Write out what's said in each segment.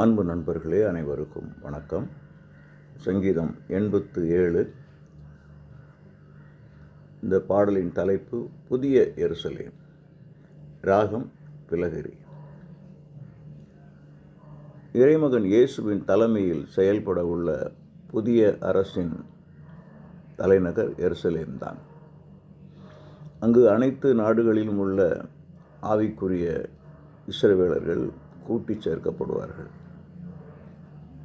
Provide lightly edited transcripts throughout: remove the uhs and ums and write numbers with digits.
அன்பு நண்பர்களே, அனைவருக்கும் வணக்கம். சங்கீதம் 87. இந்த பாடலின் தலைப்பு புதிய எருசலேம். ராகம் பிலகரி. இறைமகன் இயேசுவின் தலைமையில் செயல்பட உள்ள புதிய அரசின் தலைநகர் எருசலேம்தான். அங்கு அனைத்து நாடுகளிலும் உள்ள ஆவிக்குரிய இஸ்ரவேலர்கள் கூட்டிச் சேர்க்கப்படுவார்கள்.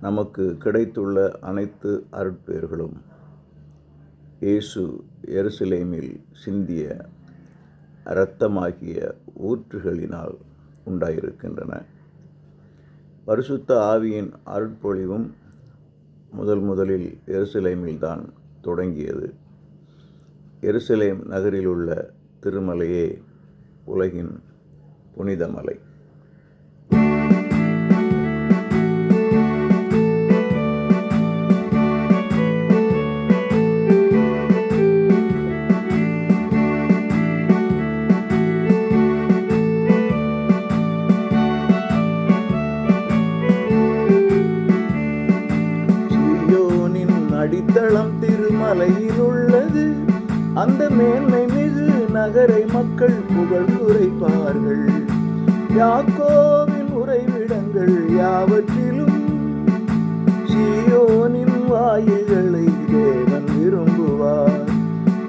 நமக்கு கிடைத்துள்ள அனைத்து அருட்பேர்களும் இயேசு எருசலேமில் சிந்திய இரத்தமாகிய ஊற்றுகளினால் உண்டாயிருக்கின்றன. பரிசுத்த ஆவியின் அருட்பொழிவும் முதலில் எருசலேமில்தான் தொடங்கியது. எருசலேம் நகரில் உள்ள திருமலையே உலகின் புனித மலை. அடித்தளம் திருமலையில் உள்ளது. அந்த மேன்மை மிகு நகரை மக்கள் புகழ் உரைப்பார்கள். யாக்கோபின் உறைவிடங்கள் யாவற்றிலும் சீயோனின் வாயில்களை தேவன் விரும்புவார்.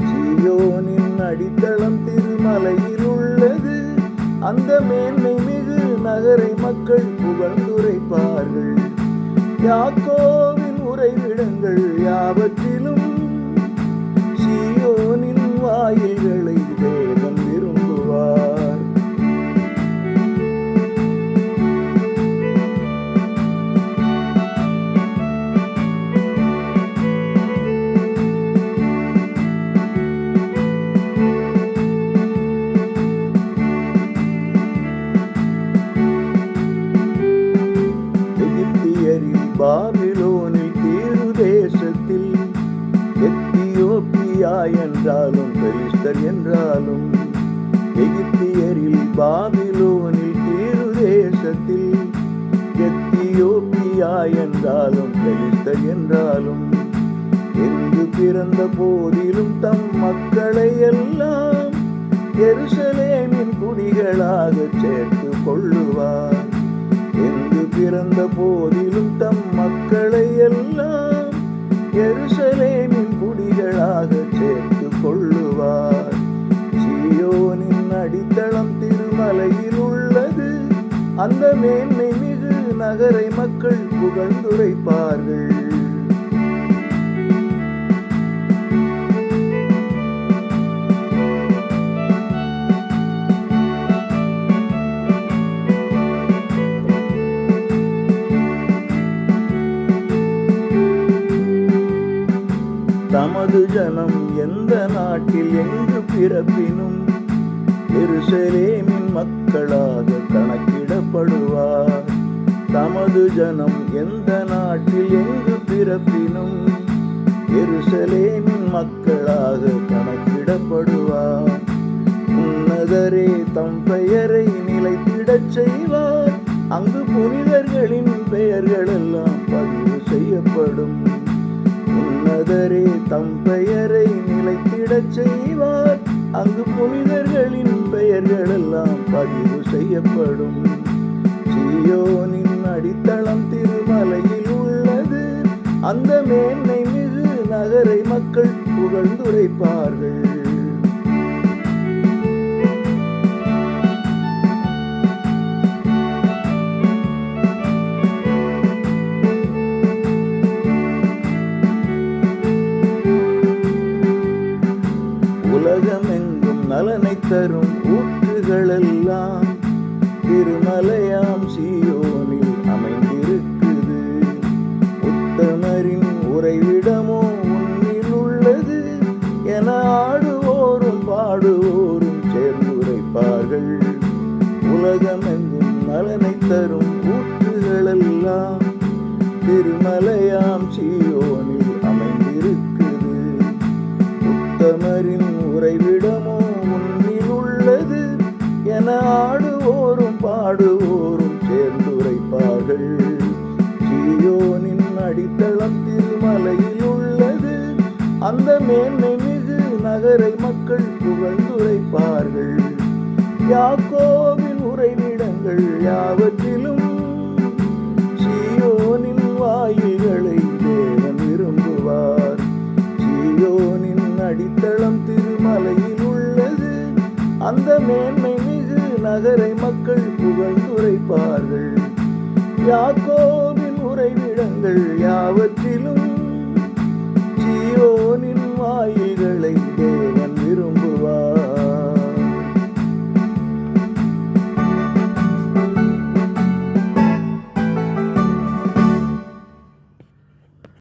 சீயோனின் அடித்தளம் திருமலையில் உள்ளது. அந்த மேன்மை மிகு நகரை மக்கள் புகழ் உரைப்பார்கள். யாக்கோபின் உறைவிடங்கள் யாவற்றிலும் சீயோனின் வாயில்களை தேவன் விரும்புவார். எகிப்தியரில் பாபிலோனில் தீரு தேசத்தில் எத்தியோப்பியா என்றாலும் பெலிஸ்தர் என்றாலும், எகிப்தியரில் பாபிலோனில் தீரு தேசத்தில் எத்தியோப்பியா என்றாலும் பெலிஸ்தர் என்றாலும், எங்கு பிறந்த போதிலும் தம் மக்களை எல்லாம் எருசலேமின் குடிகளாக சேர்த்து கொள்ளுவார். எங்கு பிறந்த போதிலும் தம் மக்களை எல்லாம் எருசலேமின் குடிகளாக சேர்த்து கொள்ளுவார். சீயோனின் அடித்தளம் திருமலையில் உள்ளது. அந்த மேன்மை மிகு நகரை மக்கள் புகழ்ந்துரைப்பார்கள். தமது ஜனம் எந்த நாட்டில் எங்கு பிறப்பினும் எருசலேமின் மக்களாக கணக்கிடப்படுவார். தமது ஜனம் எந்த நாட்டில் எங்கு பிறப்பினும் எருசலேமின் மக்களாக கணக்கிடப்படுவார். உன்னதரே தம் பெயரை நிலைத்திடச் செய்வார். அங்கு புனிதர்களின் பெயர்கள் எல்லாம் பதிவு செய்யப்படும். உன்னதரே தம் பெயரை நிலைத்திடச் செய்வார். அங்கு புனிதர்களின் பெயர்கள் எல்லாம் பதிவு செய்யப்படும். சீயோனின் அடித்தளம் திருமலையில் உள்ளது. அந்த மேன்மை மிகு நகரை மக்கள் புகழ்ந்துரைப்பார்கள். உலகமெங்கும் நலனை தரும் ஊற்றுகளெல்லாம் திருமலையாம் சீயோனில் அமைந்திருக்குது. உத்தமரின் உறைவிடமோ உன்னில் உள்ளது என ஆடுவோரும் பாடுவோரும் சேர்ந்துரைப்பார்கள். உலகமெங்கும் நலனை தரும் ஊற்றுகளெல்லாம் திருமலையாம் சீயோனில் அமைந்திருக்குது. உத்தமரின் உறைவிடமோ உன்னில் உள்ளது என ஆடுவோரும் பாடுவோரும் சேர்ந்துரைப்பார்கள். யாக்கோபின் உறைவிடங்கள் யாவற்றிலும் சீயோனின் வாயில்களை தேவன் விரும்புவார். சீயோனின் அடித்தளம் திருமலையில் உள்ளது, அந்த மேன்மை மிகு நகரை மக்கள் புகழ்ந்துரைப்பார்கள். யாக்கோபின் உறைவிடங்கள் யாவற்றிலும்